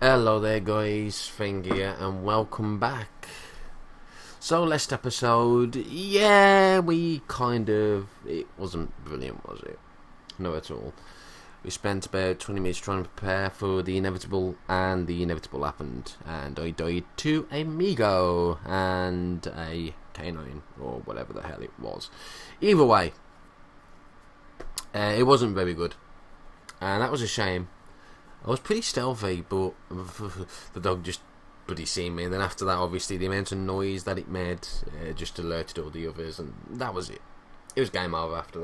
Hello there guys, Fing here and welcome back. So last episode, it wasn't brilliant, was it? No at all. We spent about 20 minutes trying to prepare for the inevitable, and the inevitable happened, and I died to a Migo and a canine, or whatever the hell it was. Either way, it wasn't very good, and that was a shame. I was pretty stealthy, but the dog just bloody seen me, and then after that, obviously, the amount of noise that it made just alerted all the others, and that was it. It was game over after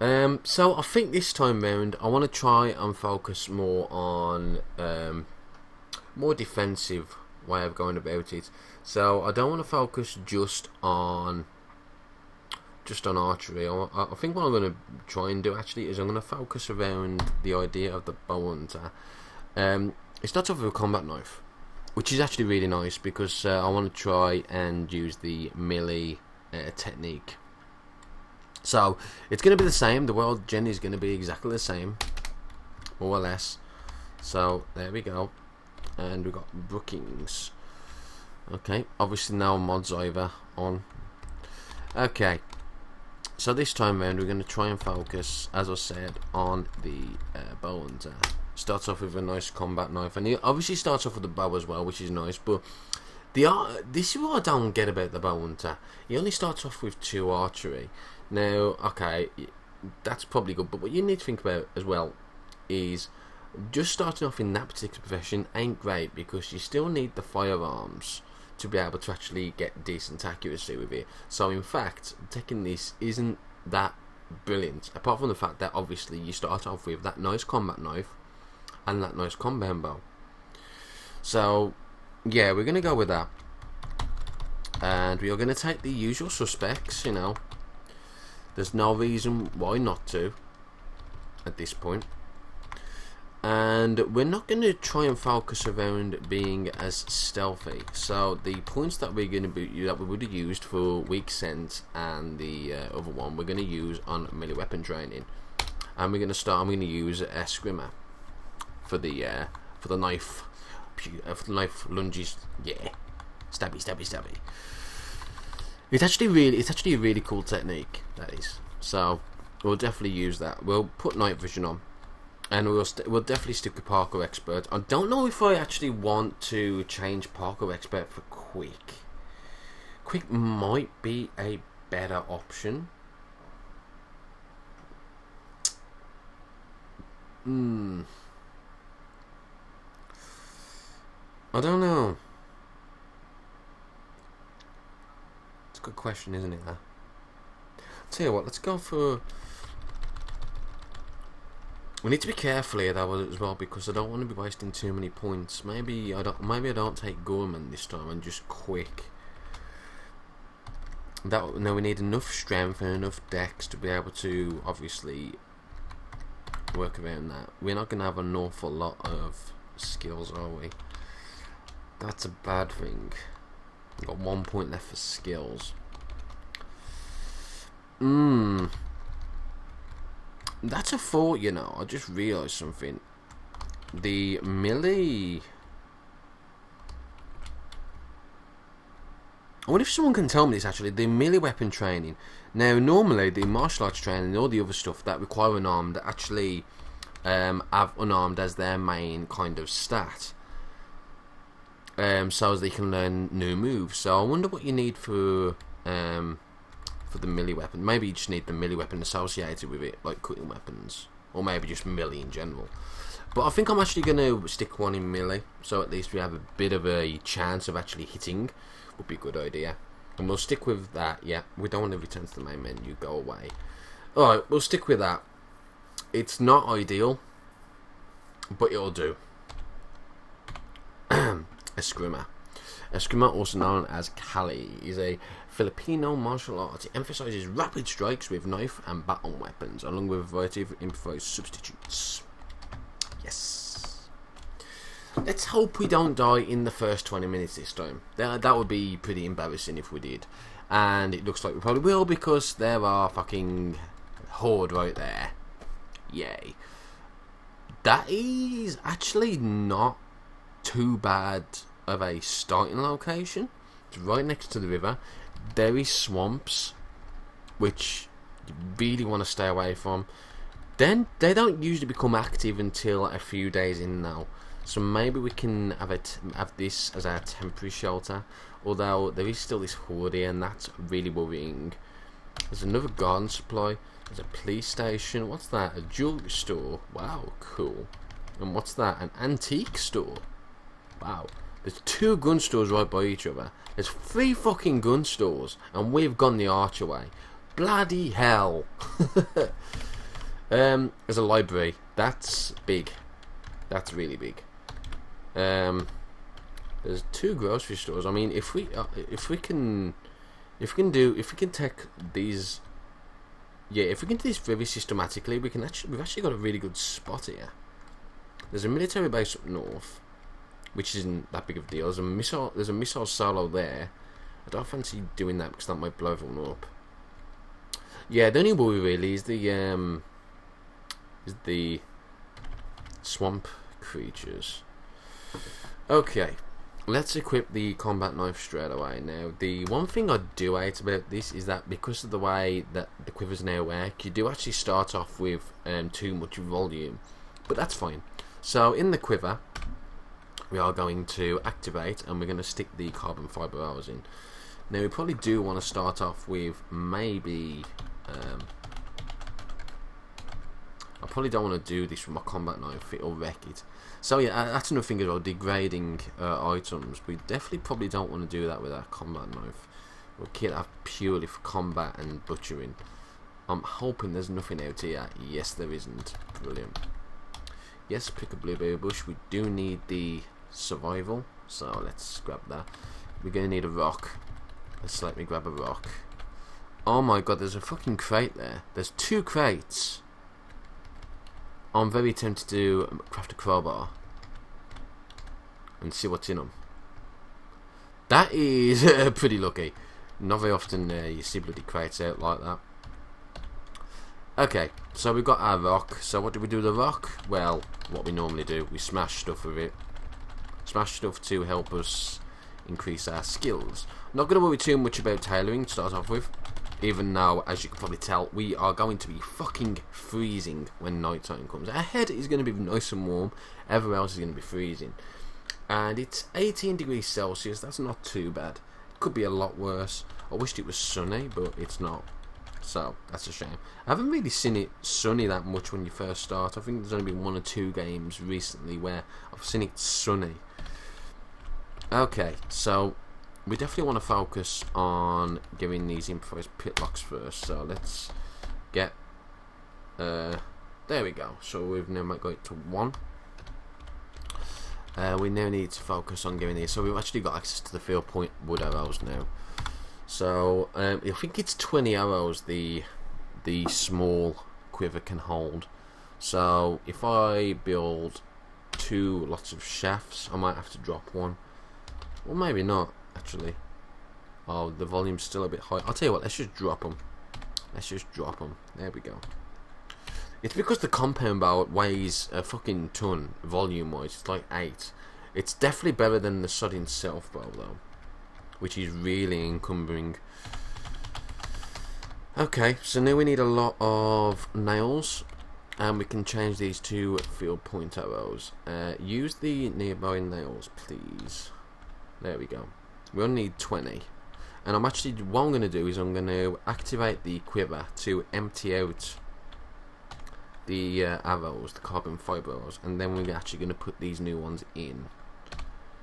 that. So I think this time round, I want to try and focus more on more defensive way of going about it. So I don't want to focus just on archery. I think what I'm going to try and do actually is I'm going to focus around the idea of the bow hunter. It starts off with a combat knife, which is actually really nice because I want to try and use the melee technique. So it's going to be the same. The world gen is going to be exactly the same, more or less. So there we go, and we've got Brookings. Okay, obviously now mods over on. Okay. So this time round we're going to try and focus, as I said, on the bow hunter. Starts off with a nice combat knife, and he obviously starts off with the bow as well, which is nice. But this is what I don't get about the bow hunter. He only starts off with 2 archery. Now, okay, that's probably good, but what you need to think about as well is just starting off in that particular profession ain't great, because you still need the firearms to be able to actually get decent accuracy with it. So in fact, taking this isn't that brilliant, apart from the fact that obviously you start off with that nice combat knife and that nice combat bow. So yeah, we're going to go with that, and we are going to take the usual suspects. You know, there's no reason why not to at this point. And we're not going to try and focus around being as stealthy. So the points that we're going to be that we would have used for weak scent and the other one we're going to use on melee weapon training. And we're going to start. I'm going to use a scrimmer for the knife lunges. Yeah, stabby. It's actually a really cool technique, that is. So we'll definitely use that. We'll put night vision on. And we'll definitely stick with Parkour Expert. I don't know if I actually want to change Parkour Expert for Quick. Quick might be a better option. I don't know. It's a good question, isn't it? Tell you what, let's go for. We need to be careful here though as well, because I don't want to be wasting too many points. Maybe I don't take Gorman this time and just Quick. Now we need enough strength and enough dex to be able to obviously work around that. We're not going to have an awful lot of skills, are we? That's a bad thing. We've got 1 point left for skills. That's a thought, you know. I just realised something. The melee. I wonder if someone can tell me this actually. The melee weapon training. Now, normally the martial arts training and all the other stuff that require unarmed actually have unarmed as their main kind of stat. So as they can learn new moves. So I wonder what you need for the melee weapon. Maybe you just need the melee weapon associated with it, like cutting weapons, or maybe just melee in general. But I think I'm actually going to stick one in melee, so at least we have a bit of a chance of actually hitting. Would be a good idea, and we'll stick with that. Yeah, we don't want to return to the main menu. Go away. Alright, we'll stick with that. It's not ideal, but it'll do. Eskrima. Eskrima, also known as Kali, is a Filipino martial art. It emphasises rapid strikes with knife and baton weapons, along with a variety of improvised substitutes. Yes. Let's hope we don't die in the first 20 minutes this time. That would be pretty embarrassing if we did. And it looks like we probably will, because there are fucking Horde right there. Yay. That is actually not too bad of a starting location. It's right next to the river. There is swamps, which you really want to stay away from. Then they don't usually become active until a few days in now. So maybe we can have this as our temporary shelter. Although there is still this horde here, and that's really worrying. There's another garden supply. There's a police station. What's that? A jewelry store. Wow, cool. And what's that? An antique store. Wow. There's 2 gun stores right by each other. There's 3 fucking gun stores, and we've gone the archway. Bloody hell. There's a library. That's big. That's really big. There's 2 grocery stores. I mean, if we can take these, yeah, if we can do this very systematically, we've actually got a really good spot here. There's a military base up north, which isn't that big of a deal. There's a missile silo there. I don't fancy doing that because that might blow everyone up. Yeah, the only worry really is the swamp creatures. Okay, let's equip the combat knife straight away. Now, the one thing I do hate about this is that because of the way that the quivers now work, you do actually start off with too much volume, but that's fine. So in the quiver, we are going to activate, and we're going to stick the carbon fibre arrows in. Now, we probably do want to start off with maybe. I probably don't want to do this with my combat knife, it'll wreck it. So yeah, that's another thing as well, degrading items. We definitely probably don't want to do that with our combat knife. We'll keep that purely for combat and butchering. I'm hoping there's nothing out here. Yes, there isn't. Brilliant. Yes, pick a blueberry bush. We do need the survival, so let's grab that. We're going to need a rock. Let's let me grab a rock. Oh my god, there's a fucking crate there. There's 2 crates. I'm very tempted to craft a crowbar and see what's in them. That is pretty lucky. Not very often you see bloody crates out like that. Okay, so we've got our rock. So what do we do with the rock? Well, what we normally do, we smash stuff with it. Smash stuff to help us increase our skills. Not going to worry too much about tailoring to start off with. Even now, as you can probably tell, we are going to be fucking freezing when night time comes. Our head is going to be nice and warm, everywhere else is going to be freezing. And it's 18 degrees Celsius, that's not too bad. It could be a lot worse. I wished it was sunny, but it's not. So, that's a shame. I haven't really seen it sunny that much when you first start. I think there's only been 1 or 2 games recently where I've seen it sunny. Okay, so we definitely want to focus on getting these improvised pitlocks first. So let's get there we go. So we've now got it to 1. We now need to focus on getting these. So we've actually got access to the field point wood arrows now. So I think it's 20 arrows the small quiver can hold. So if I build 2 lots of shafts, I might have to drop 1. Well, maybe not, actually. Oh, the volume's still a bit high. I'll tell you what, let's just drop them. Let's just drop them. There we go. It's because the compound bow weighs a fucking ton, volume-wise. It's like 8. It's definitely better than the sodding self-bow, though, which is really encumbering. Okay, so now we need a lot of nails, and we can change these to field point arrows. Use the nearby nails, please. There we go. We only need 20. And I'm actually, what I'm going to do is I'm going to activate the quiver to empty out the arrows, the carbon fibre arrows, and then we're actually going to put these new ones in,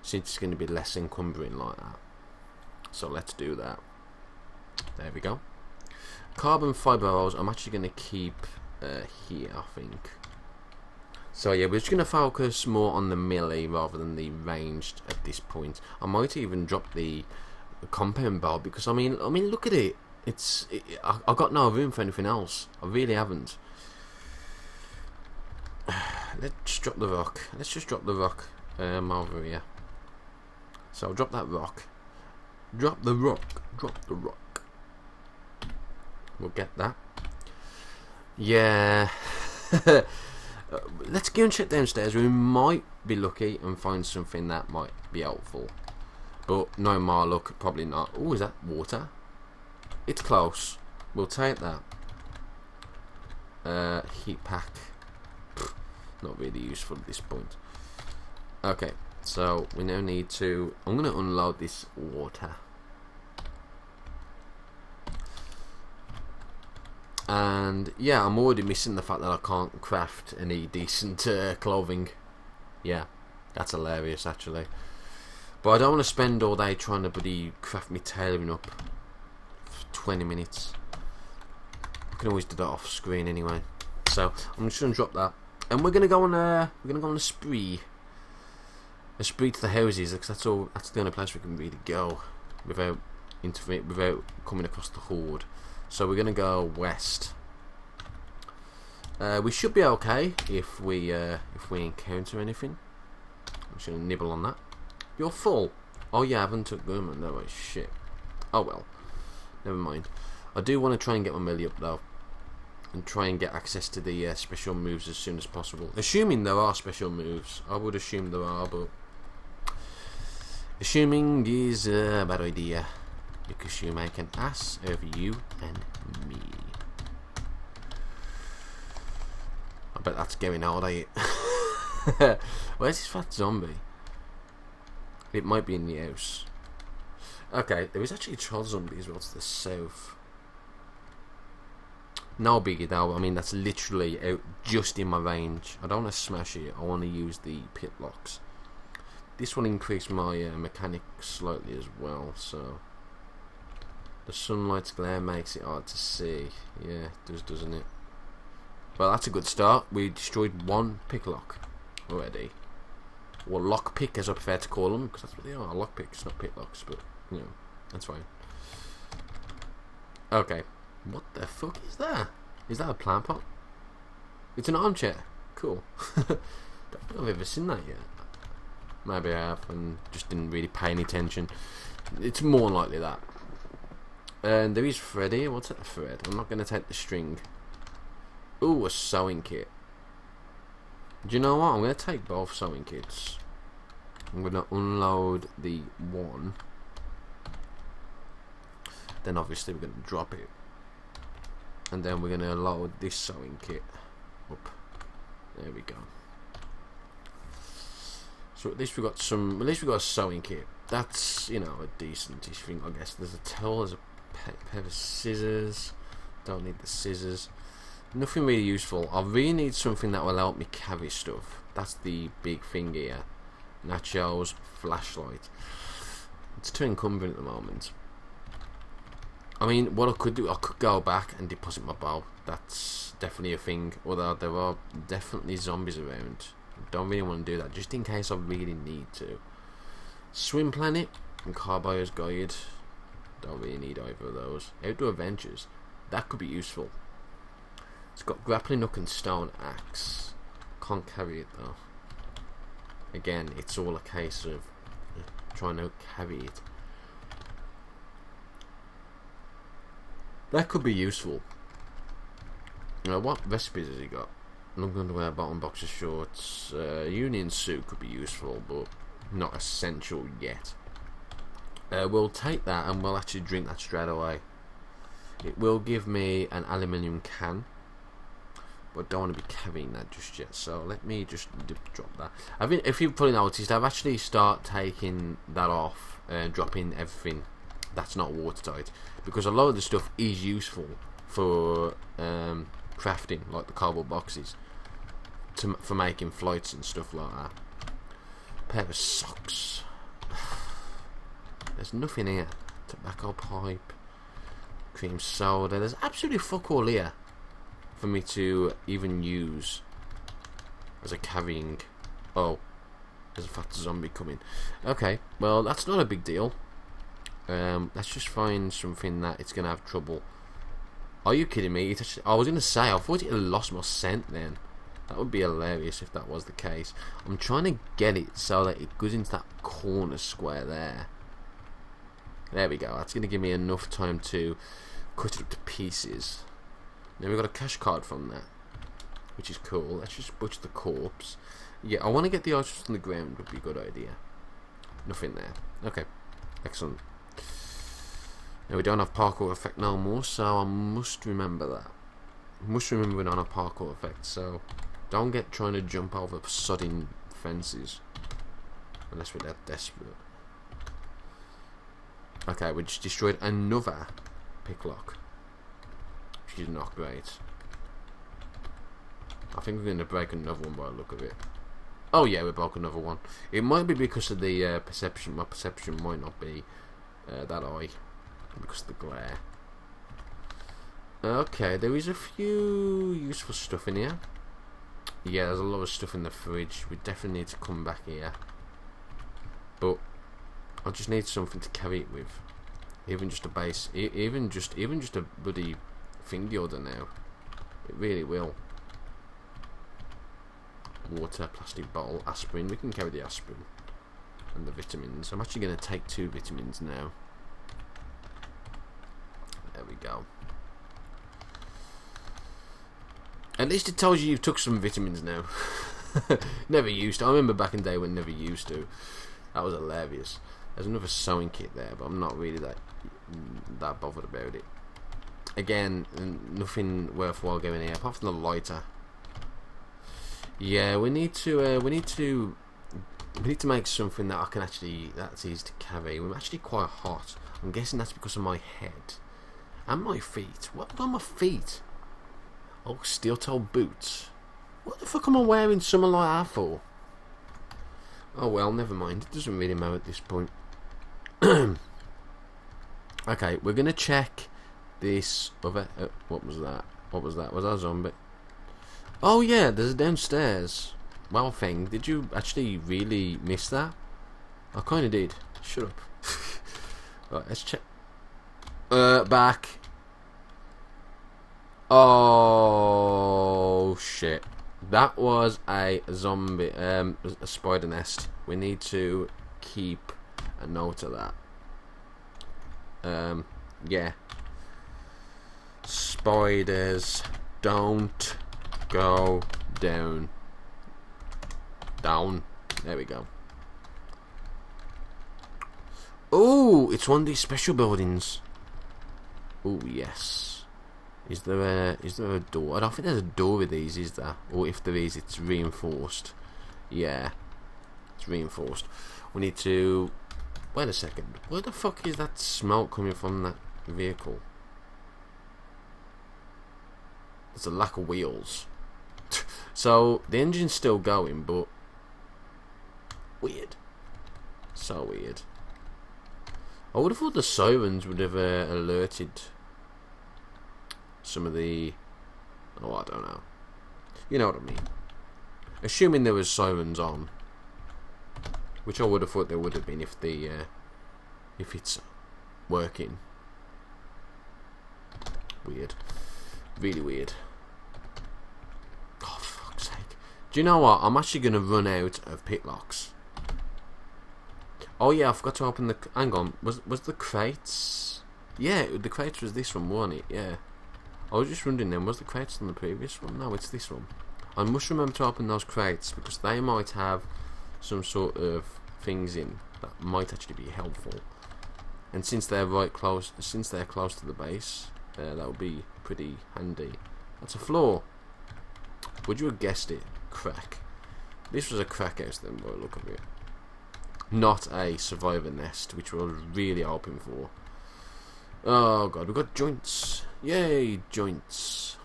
since it's going to be less encumbering like that. So let's do that. There we go. Carbon fibre arrows I'm actually going to keep here, I think. So yeah, we're just going to focus more on the melee rather than the ranged at this point. I might even drop the compound bow because I mean, look at it. I've got no room for anything else. I really haven't. Let's drop the rock. Let's just drop the rock over here. So I'll drop that rock. Drop the rock. Drop the rock. We'll get that. Yeah. Let's go and check downstairs. We might be lucky and find something that might be helpful. But no more luck, probably not. Oh, is that water? It's close. We'll take that. Heat pack. Not really useful at this point. Okay, so we now need to... I'm going to unload this water. And yeah, I'm already missing the fact that I can't craft any decent clothing. Yeah, that's hilarious actually. But I don't want to spend all day trying to bloody craft me tailoring up for 20 minutes. I can always do that off screen anyway. So I'm just gonna drop that, and we're gonna go on a spree. A spree to the houses, because that's the only place we can really go without coming across the horde. So we're gonna go west. We should be okay if we encounter anything. I'm just gonna nibble on that. You're full. Oh yeah, I haven't took them. No way, shit. Oh well, never mind. I do want to try and get my melee up though, and try and get access to the special moves as soon as possible. Assuming there are special moves, I would assume there are, but assuming is a bad idea. Because you make an ass over you and me. I bet that's going out, eh? Where's this fat zombie? It might be in the house. Okay, there is actually a child zombie as well to the south. No biggie though, I mean that's literally out just in my range. I don't want to smash it, I want to use the pit locks. This will increase my mechanics slightly as well, so... The sunlight's glare makes it hard to see. Yeah, it does, doesn't it? Well, that's a good start. We destroyed one picklock already. Or lockpick, as I prefer to call them, because that's what they are. Lockpicks, not picklocks, but, you know, that's fine. Okay. What the fuck is that? Is that a plant pot? It's an armchair. Cool. I don't think I've ever seen that yet. Maybe I have and just didn't really pay any attention. It's more likely that. And there is Freddy. What's that thread? I'm not going to take the string. Ooh, a sewing kit. Do you know what? I'm going to take both sewing kits. I'm going to unload the one. Then obviously we're going to drop it. And then we're going to load this sewing kit up. There we go. So at least we got some. At least we got a sewing kit. That's, you know, a decentish thing, I guess. There's a towel. There's a pair of scissors. Don't need the scissors. Nothing really useful. I really need something that will help me carry stuff. That's the big thing here. Nachos, flashlight. It's too encumbrant at the moment. I mean, what I could do, I could go back and deposit my bow. That's definitely a thing. Although there are definitely zombies around. Don't really want to do that, just in case I really need to. Swim Planet and Carboyer's Guide. Don't really need either of those. Outdoor Adventures. That could be useful. It's got grappling hook and stone axe. Can't carry it though. Again, it's all a case of trying to carry it. That could be useful. You know, what recipes has he got? Long underwear, bottom boxer shorts, union suit could be useful, but not essential yet. We'll take that and we'll actually drink that straight away. It will give me an aluminium can, but I don't want to be carrying that just yet, so let me just drop that. If you've probably noticed, I've actually started taking that off and dropping everything that's not watertight, because a lot of the stuff is useful for crafting, like the cardboard boxes, for making flights and stuff like that. Pair of socks. There's nothing here. Tobacco pipe, cream soda. There's absolutely fuck all here for me to even use as a carrying. Oh, there's a fat zombie coming. Okay, well that's not a big deal. Let's just find something that it's gonna have trouble. Are you kidding me? I was gonna say, I thought it had lost my scent then. That would be hilarious if that was the case. I'm trying to get it so that it goes into that corner square there. There we go. That's going to give me enough time to cut it up to pieces. Now we've got a cash card from that. which is cool. Let's just butcher the corpse. Yeah, I want to get the items on the ground, would be a good idea. Nothing there. Okay, excellent. Now we don't have parkour effect no more, so I must remember that. I must remember we don't have parkour effect, so don't get trying to jump over sodding fences. Unless we're that desperate. Okay, we just destroyed another picklock, which is not great. I think we're going to break another one by the look of it. Oh yeah, we broke another one. It might be because of the perception. My perception might not be that high because of the glare. Okay, there is a few useful stuff in here. Yeah, there's a lot of stuff in the fridge. We definitely need to come back here. But I just need something to carry it with. Even just a base, even just a bloody thing order now. It really will. Water, plastic bottle, aspirin. We can carry the aspirin and the vitamins. I'm actually going to take 2 vitamins now. There we go. At least it tells you you've took some vitamins now. Never used to. I remember back in the day when never used to. That was hilarious. There's another sewing kit there, but I'm not really that bothered about it. Again, nothing worthwhile going here apart from the lighter. Yeah, we need to make something that I can that's easy to carry. I'm actually quite hot. I'm guessing that's because of my head and my feet. What about my feet? Oh, steel-toed boots. What the fuck am I wearing something like that for? Oh well, never mind. It doesn't really matter at this point. Okay, we're gonna check this other. What was that? What was that? Was that a zombie? Oh yeah, there's a downstairs. Well, thing. Did you actually really miss that? I kind of did. Shut up. Right, let's check. Back. Oh shit. That was a zombie, a spider nest. We need to keep a note of that. Yeah. Spiders don't go down. Down. There we go. Oh, it's one of these special buildings. Oh yes. Is there a door? I don't think there's a door with these, is there? Or if there is, it's reinforced. Yeah, it's reinforced. We need to. Wait a second. Where the fuck is that smoke coming from that vehicle? There's a lack of wheels. So the engine's still going, but weird. So weird. I would have thought the sirens would have alerted some of the. Oh, I don't know. You know what I mean. Assuming there was sirens on, which I would have thought there would have been if it's working. Weird. Really weird. Oh, for fuck's sake. Do you know what? I'm actually going to run out of pitlocks. Oh yeah, I forgot to open the. Hang on, was the crates? Yeah, the crates was this one, wasn't it? Yeah. I was just wondering then, was the crates on the previous one? No, it's this one. I must remember to open those crates because they might have some sort of things in that might actually be helpful. And since they're close to the base, that would be pretty handy. That's a floor. Would you have guessed it? Crack. This was a crack house then, by the look of it. Not a survivor nest, which we were really hoping for. Oh god, we've got joints. Yay, joints.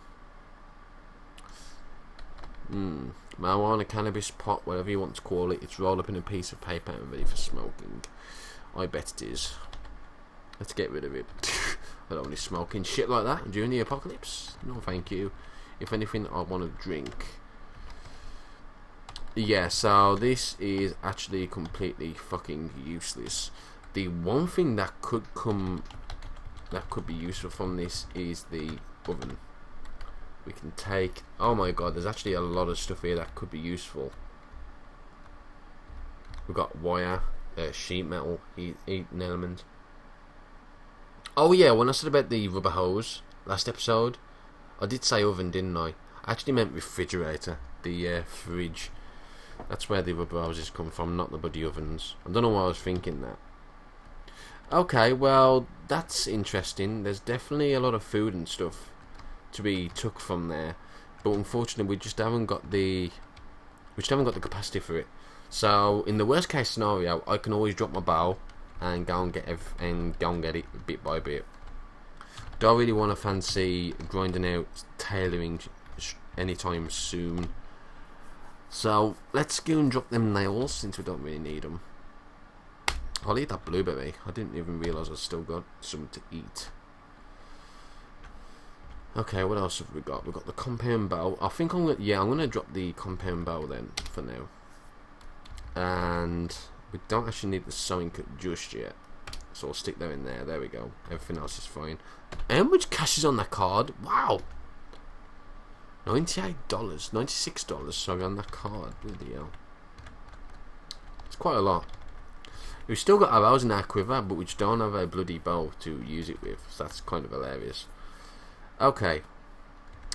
Marijuana, cannabis, pot, whatever you want to call it. It's rolled up in a piece of paper and ready for smoking. I bet it is. Let's get rid of it. I don't want to smoking shit like that during the apocalypse. No thank you. If anything, I want to drink. Yeah, so this is actually completely fucking useless. The one thing that could be useful from this is the oven. We can take. Oh my god, there's actually a lot of stuff here that could be useful. We've got wire, sheet metal, heating element. Oh yeah, when I said about the rubber hose last episode, I did say oven, didn't I? I actually meant refrigerator, the fridge. That's where the rubber hoses come from, not the bloody ovens. I don't know why I was thinking that. Okay, well, that's interesting. There's definitely a lot of food and stuff to be took from there, but unfortunately, we just haven't got the capacity for it. So, in the worst case scenario, I can always drop my bow and go and get it bit by bit. Don't really want to fancy grinding out tailoring anytime soon. So let's go and drop them nails since we don't really need them. I'll eat that blueberry. I didn't even realise I still got something to eat. Okay, what else have we got? We've got the compound bow. I think I'm gonna drop the compound bow then for now. And we don't actually need the sewing kit just yet, so I'll stick that in there. There we go. Everything else is fine. How much cash is on that card? Wow. $98, $96, sorry, on that card. Bloody hell. It's quite a lot. We've still got our arrows in our quiver, but we just don't have a bloody bow to use it with, so that's kind of hilarious. Okay.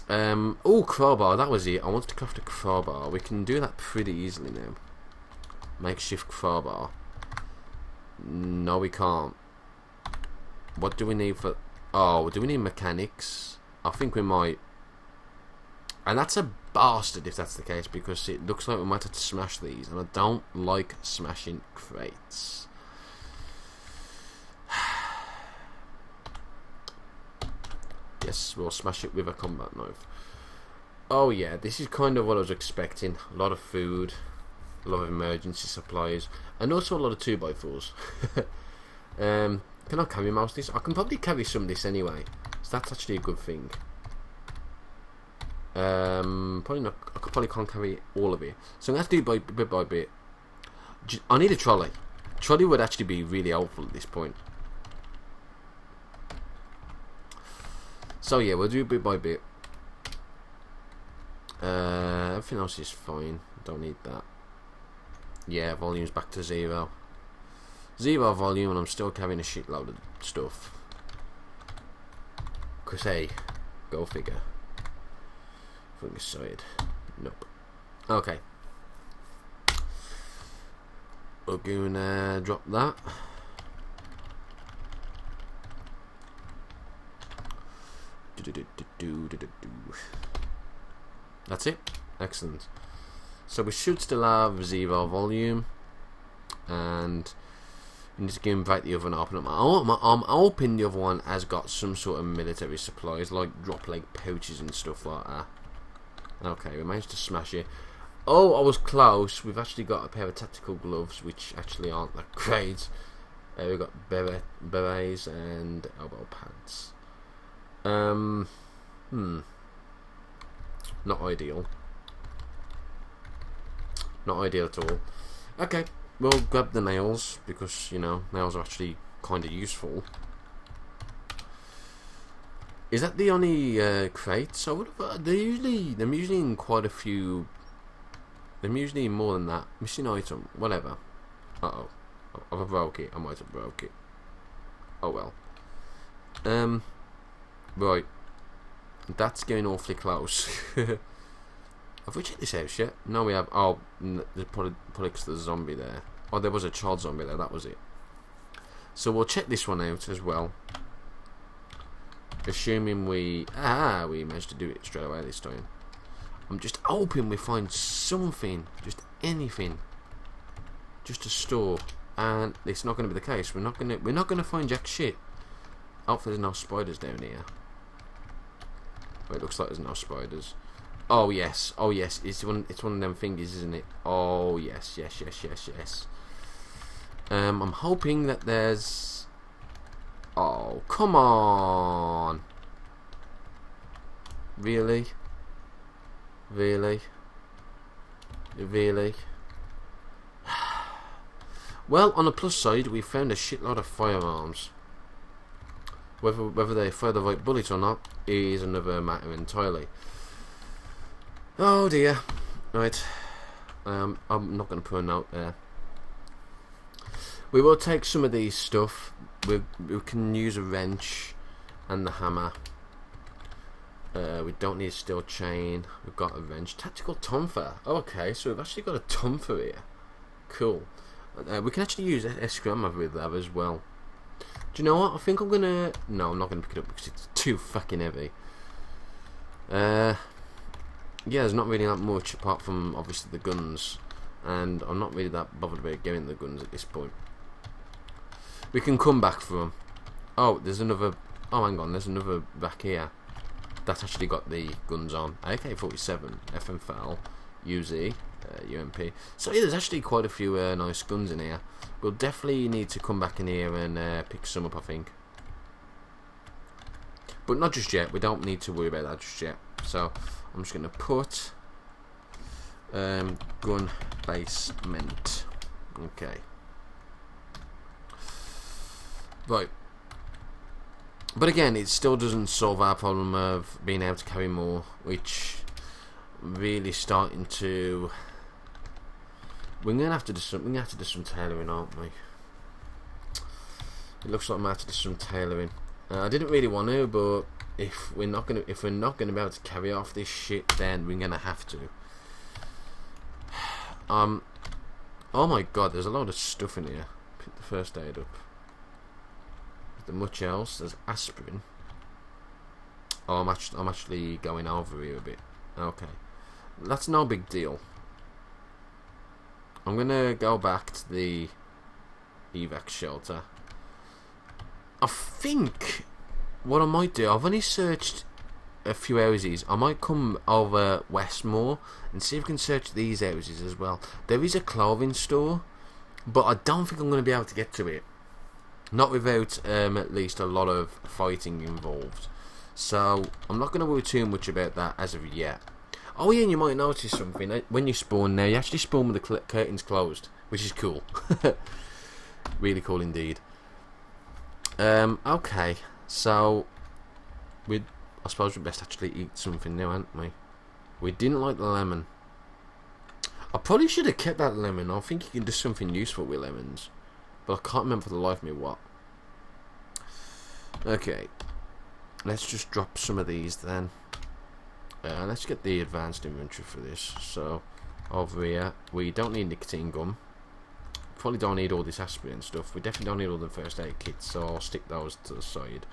Oh, crowbar, that was it. I wanted to craft a crowbar. We can do that pretty easily now. Makeshift crowbar. No, we can't. What do we need for... Oh, do we need mechanics? I think we might. And that's a bastard if that's the case, because it looks like we might have to smash these, and I don't like smashing crates. Yes, we'll smash it with a combat knife. Oh yeah, this is kind of what I was expecting. A lot of food, a lot of emergency supplies, and also a lot of 2x4s. Can I carry most of this? I can probably carry some of this anyway, so that's actually a good thing. Probably not. I probably can't carry all of it, so I'm gonna have to do bit by bit. I need a trolley. Trolley would actually be really helpful at this point. So yeah, we'll do bit by bit. Everything else is fine. Don't need that. Yeah, volume's back to 0. 0 volume, and I'm still carrying a shitload of stuff. 'Cause hey, go figure. Fungicide. Nope. Okay. We're gonna drop that. That's it. Excellent. So we should still have 0 volume, and we need to go invite the other one up. I'm hoping the other one has got some sort of military supplies, like drop leg pouches and stuff like that. Okay, we managed to smash it. Oh, I was close. We've actually got a pair of tactical gloves, which actually aren't that great. We've got berets and elbow pads. Not ideal. Not ideal at all. Okay, we'll grab the nails, because, you know, nails are actually kind of useful. Is that the only crate? So they're usually in quite a few. They're usually in more than that. Missing item, whatever. Uh-oh. I've broke it. I might have broke it. Oh well. Right. That's getting awfully close. Have we checked this house yet? No, we have. Oh, there's probably because there's a zombie there. Oh, there was a child zombie there. That was it. So we'll check this one out as well. Assuming we managed to do it straight away this time. I'm just hoping we find something, just anything, just to store. And it's not going to be the case. We're not going to find jack shit. Hopefully there's no spiders down here. Well, it looks like there's no spiders. Oh yes, it's one of them thingies, isn't it? Oh yes. I'm hoping that there's. Oh, come on! Really? Well, on the plus side, we found a shitload of firearms. Whether they fire the right bullet or not is another matter entirely. Oh dear. Right. I'm not going to put a note there. We will take some of these stuff. We can use a wrench and the hammer. We don't need a steel chain. We've got a wrench. Tactical tonfa. Okay, so we've actually got a tonfa here. Cool. We can actually use a scrammer with that as well. Do you know what? I think I'm gonna... No, I'm not gonna pick it up because it's too fucking heavy. Yeah, there's not really that much apart from obviously the guns, and I'm not really that bothered about getting the guns at this point. We can come back for them. Oh, there's another... Oh, hang on, there's another back here. That's actually got the guns on. AK-47, FMFL, UZ, UMP. So yeah, there's actually quite a few nice guns in here. We'll definitely need to come back in here and pick some up, I think. But not just yet. We don't need to worry about that just yet. So I'm just going to put gun basement. Okay. Right. But again, it still doesn't solve our problem of being able to carry more, which really starting to... We're gonna have to do some tailoring, aren't we? It looks like I'm gonna have to do some tailoring. I didn't really want to, but if we're not gonna be able to carry off this shit, then we're gonna have to. Oh my god, there's a lot of stuff in here. Pick the first aid up. Is there much else? There's aspirin. Oh, I'm actually going over here a bit. Okay, that's no big deal. I'm gonna go back to the evac shelter. I think what I might do, I've only searched a few houses. I might come over west more and see if we can search these houses as well. There is a clothing store, but I don't think I'm going to be able to get to it. Not without at least a lot of fighting involved. So I'm not going to worry too much about that as of yet. Oh yeah, and you might notice something. When you spawn now, you actually spawn with the curtains closed, which is cool. Really cool indeed. Okay, so I suppose we best actually eat something now, aren't we? We didn't like the lemon. I probably should have kept that lemon. I think you can do something useful with lemons, but I can't remember for the life of me what. Okay, let's just drop some of these then. Let's get the advanced inventory for this. So over here, we don't need nicotine gum. Probably don't need all this aspirin stuff. We definitely don't need all the first aid kits, so I'll stick those to the side.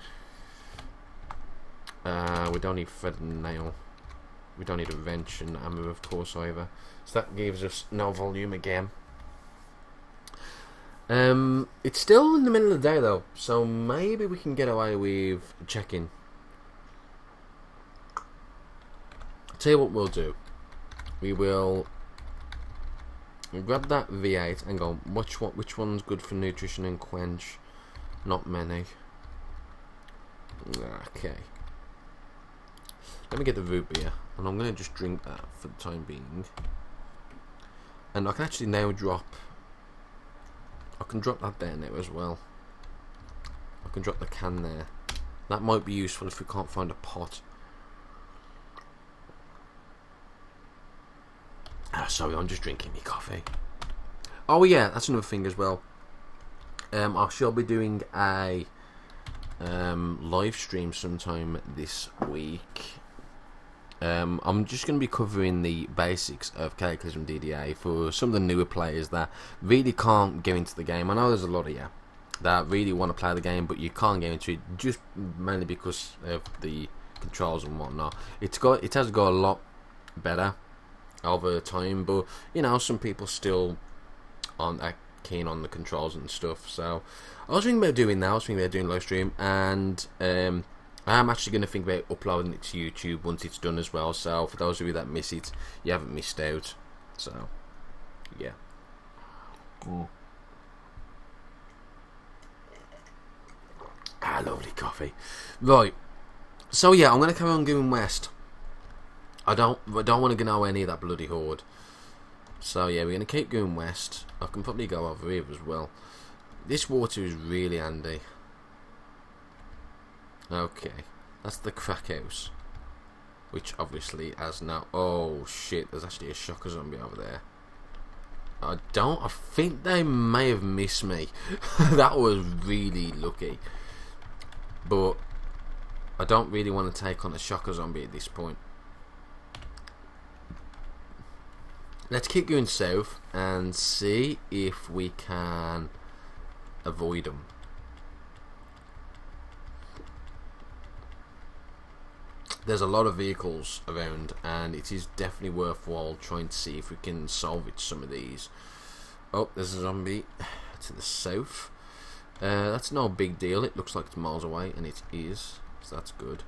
We don't need thread and nail. We don't need a wrench and hammer, of course, either. So that gives us no volume again. It's still in the middle of the day though, so maybe we can get away with checking. Tell you what we'll do. We'll grab that V8 and go, which one's good for nutrition and quench? Not many. Okay. Let me get the root beer, and I'm going to just drink that for the time being. And I can actually now drop... I can drop that there now as well. I can drop the can there. That might be useful if we can't find a pot. Oh, sorry, I'm just drinking my coffee. Oh yeah, that's another thing as well. I shall be doing a live stream sometime this week. I'm just going to be covering the basics of Cataclysm DDA for some of the newer players that really can't get into the game. I know there's a lot of you that really want to play the game, but you can't get into it just mainly because of the controls and whatnot. It has got a lot better over time, but you know, some people still aren't that keen on the controls and stuff. So I was thinking about doing that. I was thinking about doing live stream, and I'm actually going to think about uploading it to YouTube once it's done as well. So for those of you that miss it, you haven't missed out. So yeah. Lovely coffee. Right. So yeah, I'm going to carry on going west. I don't want to go any of that bloody horde. So yeah, we're going to keep going west. I can probably go over here as well. This water is really handy. Okay, that's the crack house, which obviously has now... Oh shit, there's actually a shocker zombie over there. I think they may have missed me. That was really lucky. But I don't really want to take on a shocker zombie at this point. Let's keep going south and see if we can avoid them. There's a lot of vehicles around, and it is definitely worthwhile trying to see if we can salvage some of these. Oh, there's a zombie to the south. That's no big deal. It looks like it's miles away, and it is, so that's good.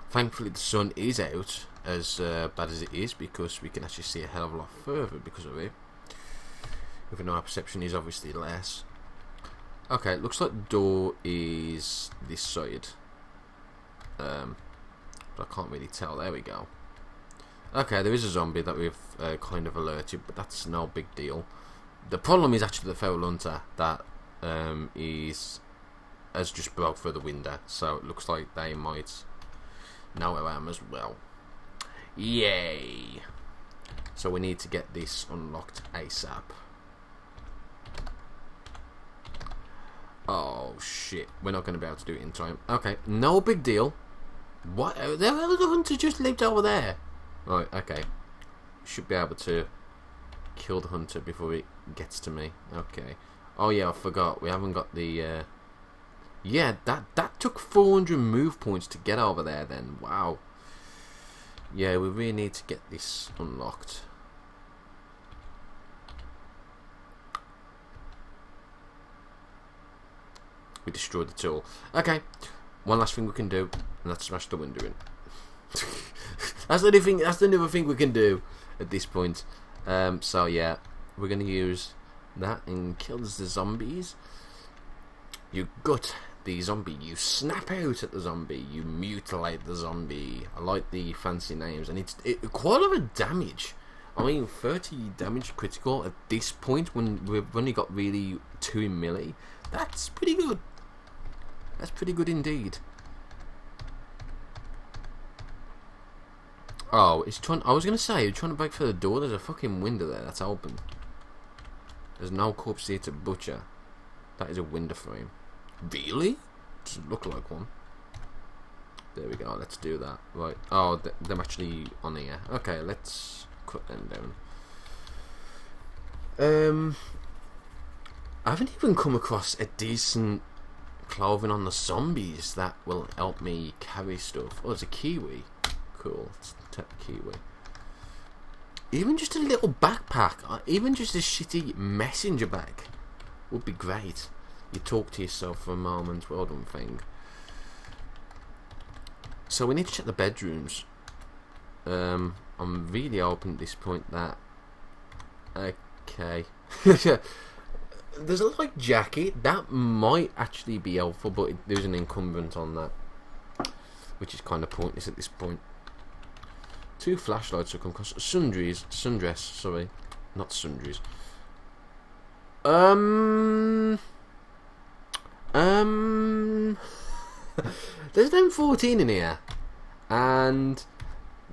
Thankfully the sun is out, as bad as it is, because we can actually see a hell of a lot further because of it. Even though our perception is obviously less. Okay, it looks like the door is this side. But I can't really tell. There we go. Okay, there is a zombie that we've kind of alerted, but that's no big deal. The problem is actually the feral hunter that has just broke through the window, so it looks like they might know where I am as well. Yay! So we need to get this unlocked ASAP. Oh shit, we're not going to be able to do it in time. Okay, no big deal. What? The hunter just lived over there. Right, okay. Should be able to kill the hunter before it gets to me. Okay. Oh yeah, I forgot. We haven't got the... Yeah, that took 400 move points to get over there then. Wow. Yeah, we really need to get this unlocked. We destroyed the tool. Okay. One last thing we can do, and that's smash the window in. That's the only thing. That's the other thing we can do at this point. So yeah, we're gonna use that and kill the zombies. You gut the zombie. You snap out at the zombie. You mutilate the zombie. I like the fancy names, and it's quite a lot of damage. I mean, 30 damage critical at this point when we've only got really 2 in melee. That's pretty good. That's pretty good indeed. Oh, it's trying. I was gonna say, you're trying to break through the door. There's a fucking window there that's open. There's no corpse here to butcher. That is a window frame. Really? Doesn't look like one. There we go. Let's do that. Right. Oh, they're actually on here. Okay, let's cut them down. I haven't even come across a decent clothing on the zombies that will help me carry stuff. Oh, there's a kiwi. Cool. Let's take the kiwi. Even just a little backpack, even just a shitty messenger bag would be great. You talk to yourself for a moment. Well done, thing. So we need to check the bedrooms. I'm really hoping at this point that... Okay. There's a light jacket. That might actually be helpful, but there's an incumbent on that, which is kind of pointless at this point. 2 flashlights will come across. Sundress, sorry. Not sundries. There's an M14 in here, and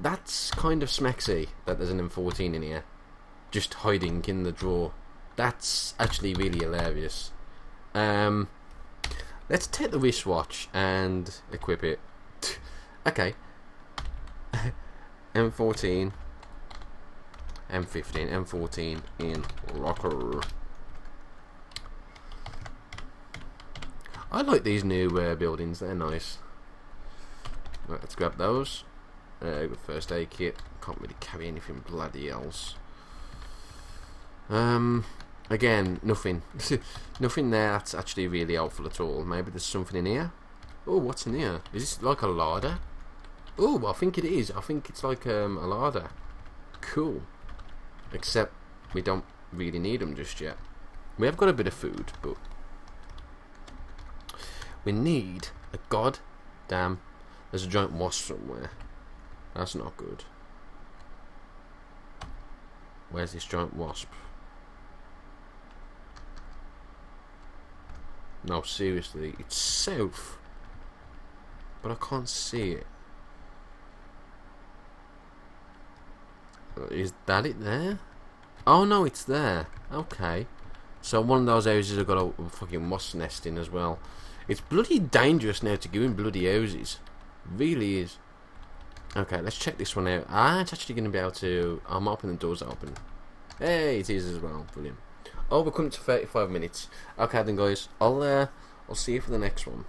that's kind of smexy that there's an M14 in here, just hiding in the drawer. That's actually really hilarious. Let's take the wristwatch and equip it. Okay. M14, M15, M14 in locker. I like these new buildings, they're nice. Right, let's grab those. Good first aid kit. Can't really carry anything bloody else. Again, nothing. Nothing there that's actually really helpful at all. Maybe there's something in here. Oh, what's in here? Is this like a larder? Oh, I think it is. I think it's like a larder. Cool. Except we don't really need them just yet. We have got a bit of food, but we need a goddamn... There's a giant wasp somewhere. That's not good. Where's this giant wasp? No, seriously, it's south, but I can't see it. Is that it there? Oh no, it's there. Okay. So one of those houses have got a fucking wasp nest in as well. It's bloody dangerous now to go in bloody houses. Really is. Okay, let's check this one out. Ah, it's actually going to be able to... I'm hoping the door's open. Hey, it is as well. Brilliant. Oh, we're coming to 35 minutes. Okay then, guys. I'll see you for the next one.